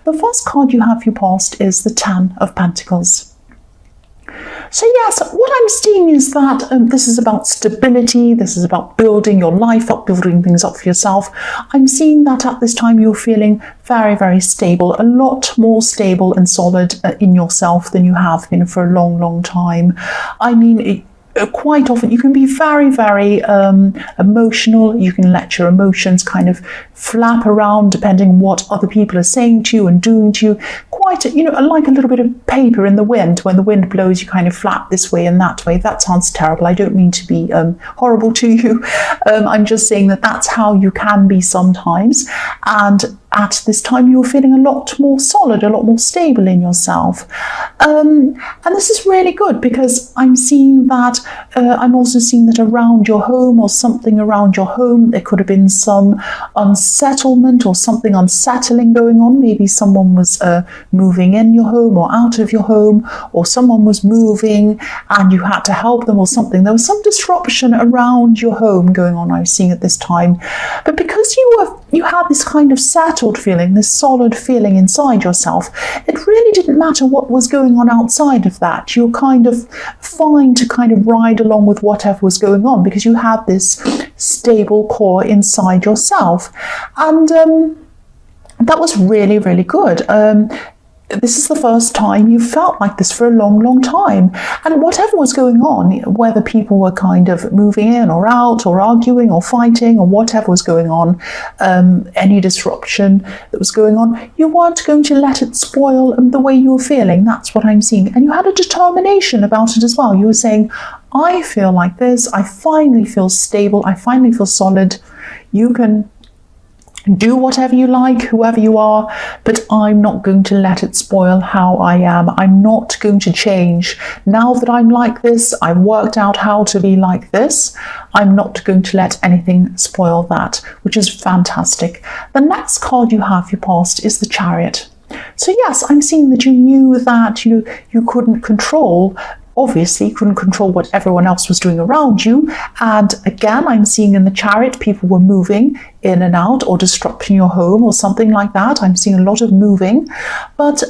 The first card you have for your past is the Ten of Pentacles. So yes, what I'm seeing is that this is about stability, this is about building your life up, building things up for yourself. I'm seeing that at this time you're feeling very, very stable, a lot more stable and solid in yourself than you have been for a long, long time. I mean, quite often you can be very, very emotional. You can let your emotions kind of flap around depending on what other people are saying to you and doing to you. Quite, like a little bit of paper in the wind. When the wind blows, you kind of flap this way and that way. That sounds terrible. I don't mean to be horrible to you. I'm just saying that that's how you can be sometimes. And at this time, you're feeling a lot more solid, a lot more stable in yourself. And this is really good because I'm seeing that, I'm also seeing that around your home or something around your home, there could have been some unsettlement or something unsettling going on. Maybe someone was moving in your home or out of your home, or someone was moving and you had to help them or something. There was some disruption around your home going on, I'm seeing at this time. But because you had this kind of settled feeling, this solid feeling inside yourself, it really didn't matter what was going on outside of that. You're kind of fine to kind of ride along with whatever was going on because you had this stable core inside yourself. And that was really, really good. This is the first time you felt like this for a long, long time. And whatever was going on, whether people were kind of moving in or out or arguing or fighting or whatever was going on, any disruption that was going on, you weren't going to let it spoil the way you were feeling. That's what I'm seeing. And you had a determination about it as well. You were saying, I feel like this. I finally feel stable. I finally feel solid. You can do whatever you like, whoever you are, but I'm not going to let it spoil how I am. I'm not going to change. Now that I'm like this, I've worked out how to be like this. I'm not going to let anything spoil that, which is fantastic. The next card you have, your past, is the Chariot. So yes, I'm seeing that you knew that you couldn't control. Obviously, couldn't control what everyone else was doing around you. And again, I'm seeing in the Chariot, people were moving in and out or disrupting your home or something like that. I'm seeing a lot of moving. But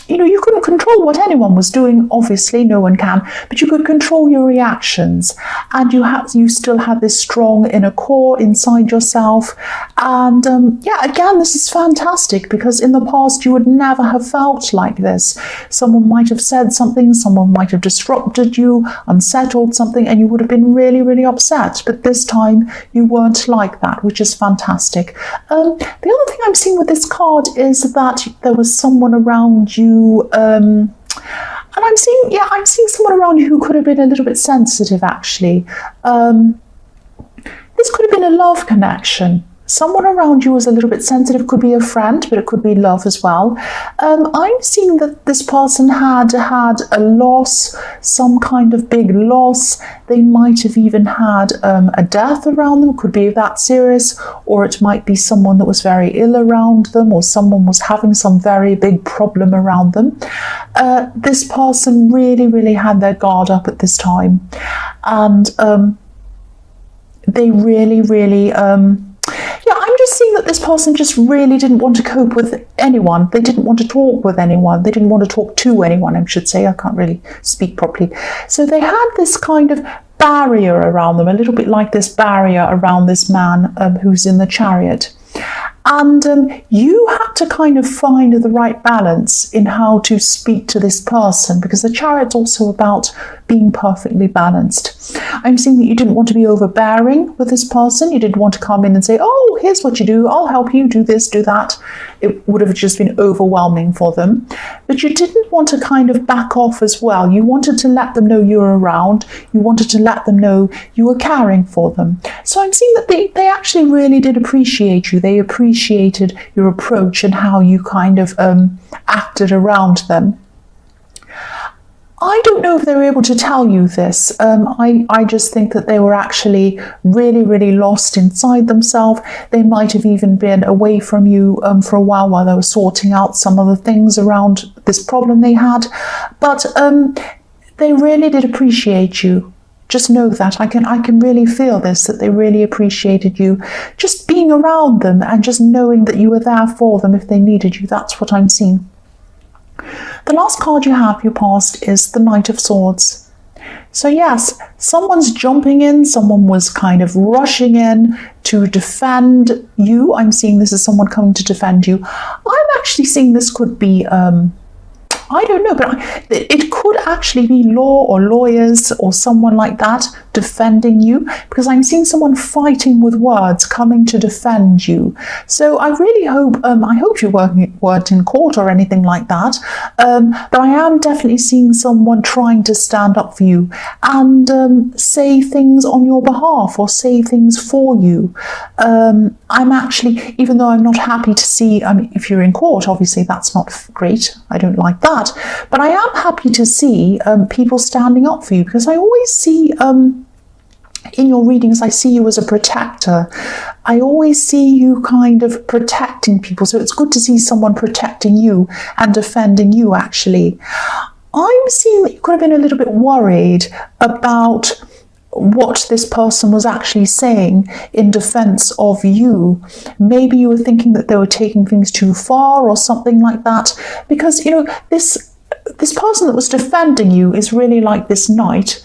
you couldn't control what anyone was doing. Obviously, no one can, but you could control your reactions, and you still had this strong inner core inside yourself. And again, this is fantastic because in the past you would never have felt like this. Someone might have said something, someone might have disrupted you, unsettled something, and you would have been really, really upset. But this time you weren't like that, which is fantastic. The other thing I'm seeing with this card is that there was someone around you. And I'm seeing someone around you who could have been a little bit sensitive, actually. This could have been a love connection. Someone around you was a little bit sensitive. Could be a friend, but it could be love as well. I'm seeing that this person had a loss, some kind of big loss. They might have even had a death around them. It could be that serious, or it might be someone that was very ill around them, or someone was having some very big problem around them. This person really, really had their guard up at this time. And they really, really... I'm just seeing that this person just really didn't want to cope with anyone. They didn't want to talk with anyone. They didn't want to talk to anyone, I should say. I can't really speak properly. So they had this kind of barrier around them, a little bit like this barrier around this man who's in the Chariot. And you had to kind of find the right balance in how to speak to this person, because the Chariot's also about being perfectly balanced. I'm seeing that you didn't want to be overbearing with this person. You didn't want to come in and say, oh, here's what you do. I'll help you do this, do that. It would have just been overwhelming for them. But you didn't want to kind of back off as well. You wanted to let them know you were around. You wanted to let them know you were caring for them. So I'm seeing that they actually really did appreciate you. They appreciated your approach and how you kind of acted around them. I don't know if they were able to tell you this. I just think that they were actually really, really lost inside themselves. They might have even been away from you for a while they were sorting out some of the things around this problem they had. But they really did appreciate you. Just know that I can really feel this, that they really appreciated you just being around them and just knowing that you were there for them if they needed you. That's what I'm seeing. The last card you have, your past, is the Knight of Swords. So yes, someone's jumping in, someone was kind of rushing in to defend you. I'm seeing this as someone coming to defend you. I'm actually seeing this could be I don't know, but it could actually be law or lawyers or someone like that defending you, because I'm seeing someone fighting with words coming to defend you. So I really hope, I hope you weren't in court or anything like that, but I am definitely seeing someone trying to stand up for you and say things on your behalf or say things for you. I'm actually, even though I'm not happy to see, I mean, if you're in court, obviously that's not great. I don't like that. But I am happy to see people standing up for you, because I always see in your readings, I see you as a protector. I always see you kind of protecting people. So it's good to see someone protecting you and defending you, actually. I'm seeing that you could have been a little bit worried about what this person was actually saying in defense of you. Maybe you were thinking that they were taking things too far or something like that, because, you know, this person that was defending you is really like this knight.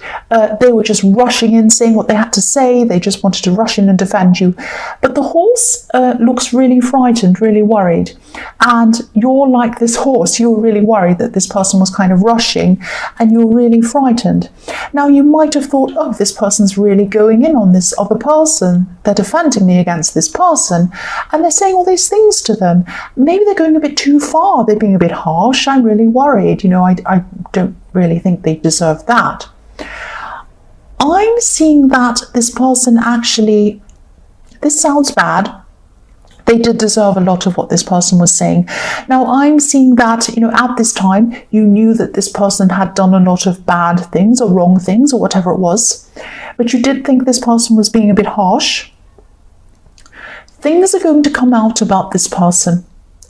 They were just rushing in, saying what they had to say. They just wanted to rush in and defend you. But the horse looks really frightened, really worried. And you're like this horse. You're really worried that this person was kind of rushing, and you're really frightened. Now, you might have thought, oh, this person's really going in on this other person. They're defending me against this person. And they're saying all these things to them. Maybe they're going a bit too far. They're being a bit harsh. I'm really worried. You know, I don't really think they deserve that. I'm seeing that this person actually, this sounds bad, they did deserve a lot of what this person was saying. Now, I'm seeing that, you know, at this time, you knew that this person had done a lot of bad things or wrong things or whatever it was, but you did think this person was being a bit harsh. Things are going to come out about this person.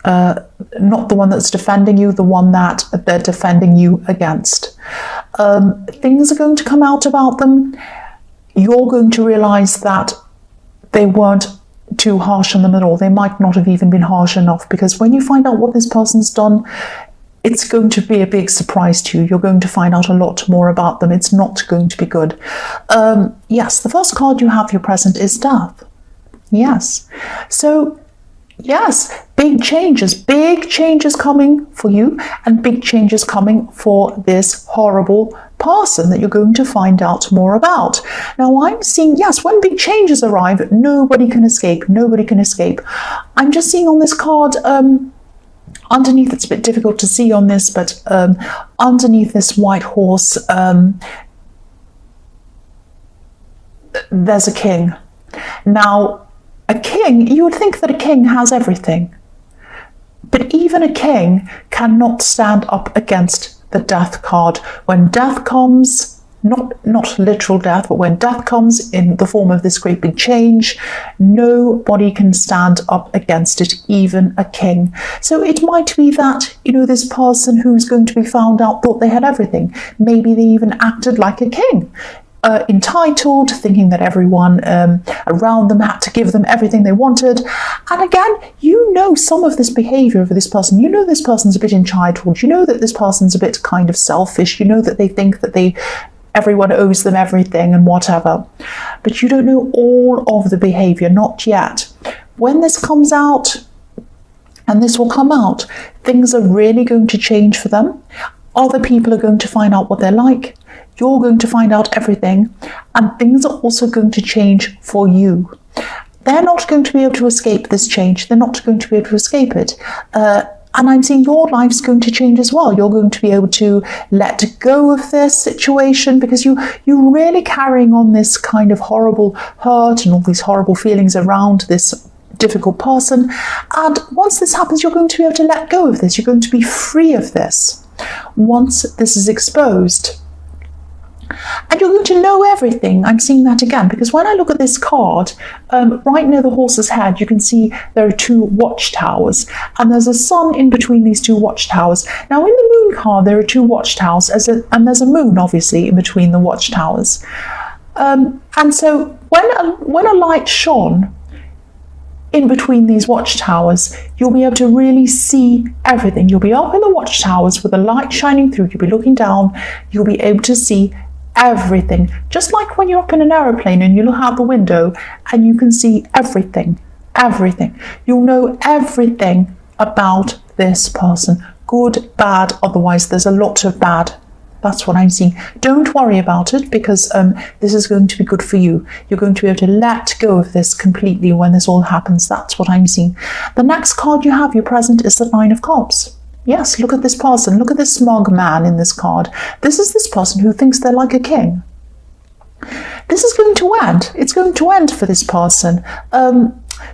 Not the one that's defending you, the one that they're defending you against. Things are going to come out about them. You're going to realize that they weren't too harsh on them at all. They might not have even been harsh enough, because when you find out what this person's done, it's going to be a big surprise to you. You're going to find out a lot more about them. It's not going to be good. Yes, the first card you have, your present, is Death. Yes. So, yes, big changes coming for you, and big changes coming for this horrible person that you're going to find out more about. Now, I'm seeing, yes, when big changes arrive, nobody can escape. Nobody can escape. I'm just seeing on this card, underneath, it's a bit difficult to see on this, but underneath this white horse, there's a king. Now, a king, you would think that a king has everything, but even a king cannot stand up against the Death card. When death comes, not literal death, but when death comes in the form of this great big change, nobody can stand up against it, even a king. So it might be that, you know, this person who's going to be found out thought they had everything. Maybe they even acted like a king. Entitled, thinking that everyone around them had to give them everything they wanted. And again, you know some of this behavior of this person. You know this person's a bit entitled. You know that this person's a bit kind of selfish. You know that they think that everyone owes them everything and whatever. But you don't know all of the behavior, not yet. When this comes out, and this will come out, things are really going to change for them. Other people are going to find out what they're like. You're going to find out everything, and things are also going to change for you. They're not going to be able to escape this change. They're not going to be able to escape it. And I'm seeing your life's going to change as well. You're going to be able to let go of this situation, because you're really carrying on this kind of horrible hurt and all these horrible feelings around this difficult person. And once this happens, you're going to be able to let go of this. You're going to be free of this once this is exposed. And you're going to know everything. I'm seeing that again, because when I look at this card, right near the horse's head, you can see there are two watchtowers, and there's a sun in between these two watchtowers. Now, in the moon card, there are two watchtowers, and there's a moon, obviously, in between the watchtowers. And so when a light shone in between these watchtowers, you'll be able to really see everything. You'll be up in the watchtowers with the light shining through. You'll be looking down. You'll be able to see everything. Just like when you're up in an aeroplane and you look out the window and you can see everything. Everything. You'll know everything about this person. Good, bad, otherwise there's a lot of bad. That's what I'm seeing. Don't worry about it, because this is going to be good for you. You're going to be able to let go of this completely when this all happens. That's what I'm seeing. The next card you have, your present, is the Nine of Cups. Yes, look at this person. Look at this smug man in this card. This is this person who thinks they're like a king. This is going to end. It's going to end for this person.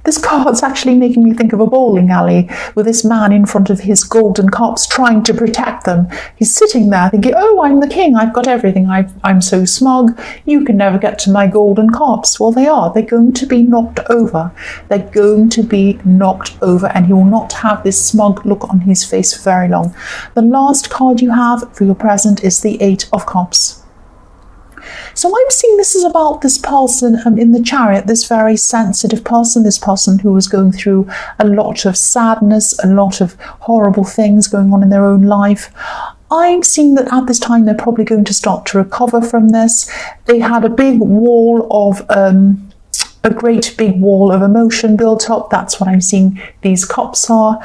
This card's actually making me think of a bowling alley with this man in front of his golden cups trying to protect them. He's sitting there thinking, oh, I'm the king, I've got everything, I'm so smug, you can never get to my golden cups. Well, they are. They're going to be knocked over. They're going to be knocked over, and he will not have this smug look on his face for very long. The last card you have for your present is the Eight of Cups. So I'm seeing this is about this person in the Chariot, this very sensitive person, this person who was going through a lot of sadness, a lot of horrible things going on in their own life. I'm seeing that at this time they're probably going to start to recover from this. They had a big wall of a great big wall of emotion built up. That's what I'm seeing these cups are.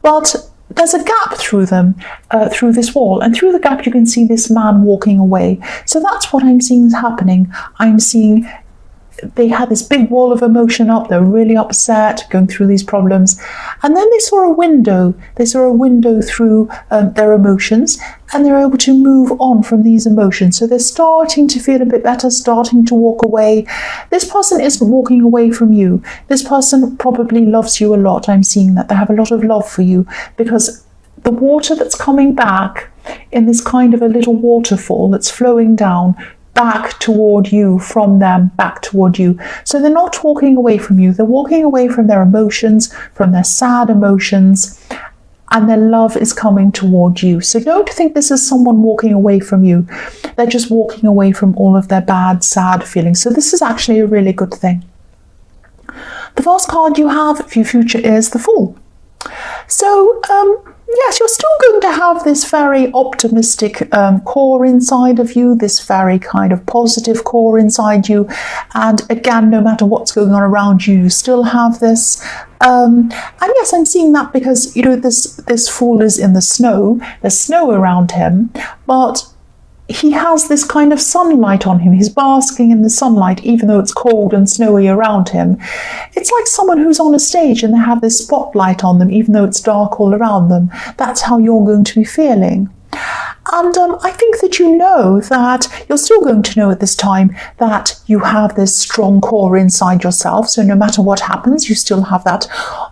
But there's a gap through them, through this wall, and through the gap you can see this man walking away. So that's what I'm seeing is happening. I'm seeing they had this big wall of emotion up. They're really upset, going through these problems. And then they saw a window. They saw a window through their emotions, and they're able to move on from these emotions. So they're starting to feel a bit better, starting to walk away. This person isn't walking away from you. This person probably loves you a lot. I'm seeing that they have a lot of love for you, because the water that's coming back in this kind of a little waterfall that's flowing down back toward you, from them back toward you. So they're not walking away from you. They're walking away from their emotions, from their sad emotions, and their love is coming toward you. So don't think this is someone walking away from you. They're just walking away from all of their bad, sad feelings. So this is actually a really good thing. The first card you have for your future is the Fool. So, yes, you're still going to have this very optimistic core inside of you, this very kind of positive core inside you. And again, no matter what's going on around you, you still have this. And yes, I'm seeing that because, you know, this Fool is in the snow. There's snow around him, but he has this kind of sunlight on him. He's basking in the sunlight, even though it's cold and snowy around him. It's like someone who's on a stage and they have this spotlight on them, even though it's dark all around them. That's how you're going to be feeling. And I think that you know that you're still going to know at this time that you have this strong core inside yourself. So no matter what happens, you still have that.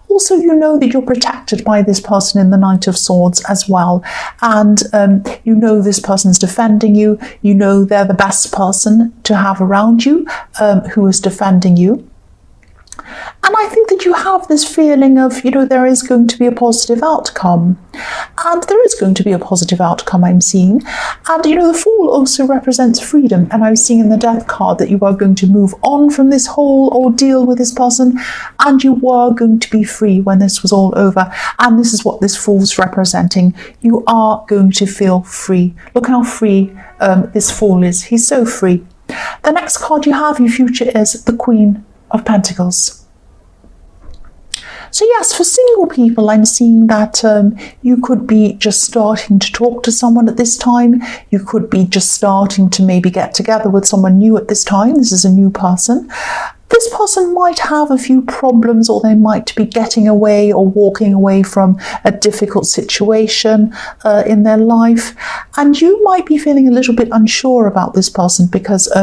Also, you know that you're protected by this person in the Knight of Swords as well. And you know this person's defending you. You know they're the best person to have around you, who is defending you. And I think that you have this feeling of, you know, there is going to be a positive outcome. And there is going to be a positive outcome, I'm seeing. And, you know, the Fool also represents freedom. And I'm seeing in the Death card that you are going to move on from this whole ordeal with this person. And you were going to be free when this was all over. And this is what this Fool's representing. You are going to feel free. Look how free this Fool is. He's so free. The next card you have, your future, is the Queen of Pentacles. So yes, for single people, I'm seeing that you could be just starting to talk to someone at this time. You could be just starting to maybe get together with someone new at this time. This is a new person. This person might have a few problems, or they might be getting away or walking away from a difficult situation in their life. And you might be feeling a little bit unsure about this person because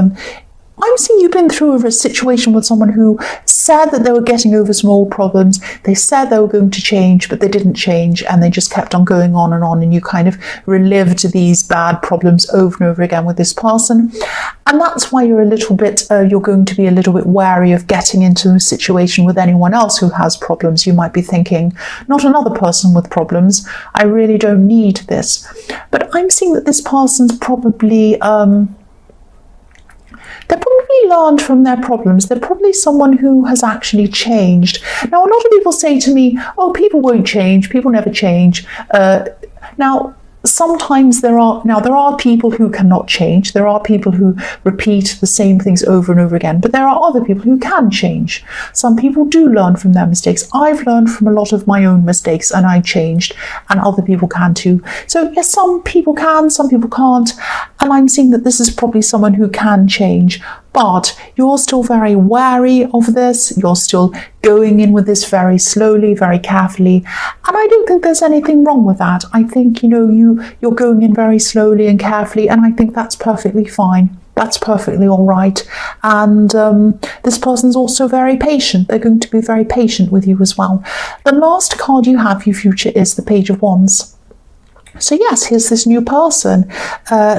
I'm seeing you've been through a situation with someone who said that they were getting over some old problems. They said they were going to change, but they didn't change, and they just kept on going on, and you kind of relived these bad problems over and over again with this person. And that's why you're a little bit, you're going to be a little bit wary of getting into a situation with anyone else who has problems. You might be thinking, not another person with problems. I really don't need this. But I'm seeing that this person's probably, they're probably probably learned from their problems. They're probably someone who has actually changed. Now, a lot of people say to me, oh, people won't change, people never change. Now, sometimes there are people who cannot change. There are people who repeat the same things over and over again, but there are other people who can change. Some people do learn from their mistakes. I've learned from a lot of my own mistakes and I changed, and other people can too. So yes, some people can, some people can't, and I'm seeing that this is probably someone who can change. But you're still very wary of this. You're still going in with this very slowly, very carefully. And I don't think there's anything wrong with that. I think, you're going in very slowly and carefully, and I think that's perfectly fine. That's perfectly all right. And this person's also very patient. They're going to be very patient with you as well. The last card you have for your future is the Page of Wands. So yes, here's this new person.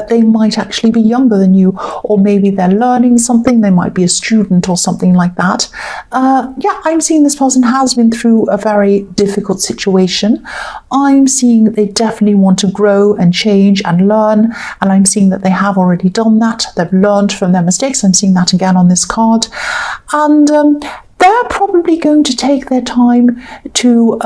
They might actually be younger than you, or maybe they're learning something. They might be a student or something like that. Yeah, I'm seeing this person has been through a very difficult situation. I'm seeing that they definitely want to grow and change and learn, and I'm seeing that they have already done that. They've learned from their mistakes. I'm seeing that again on this card. And they're probably going to take their time to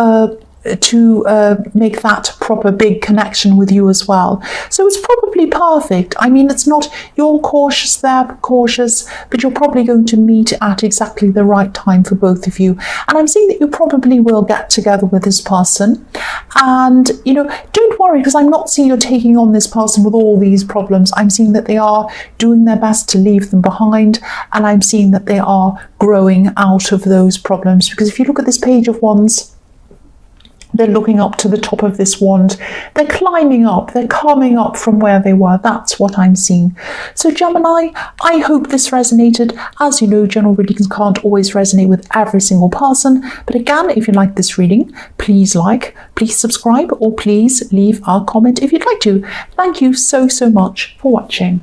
make that proper big connection with you as well. So it's probably perfect. I mean, it's not, you're cautious, they're cautious, but you're probably going to meet at exactly the right time for both of you. And I'm seeing that you probably will get together with this person. And, don't worry, because I'm not seeing you're taking on this person with all these problems. I'm seeing that they are doing their best to leave them behind, and I'm seeing that they are growing out of those problems. Because if you look at this Page of Wands, they're looking up to the top of this wand. They're climbing up. They're coming up from where they were. That's what I'm seeing. So Gemini, I hope this resonated. As you know, general readings can't always resonate with every single person. But again, if you like this reading, please please subscribe, or please leave a comment if you'd like to. Thank you so much for watching.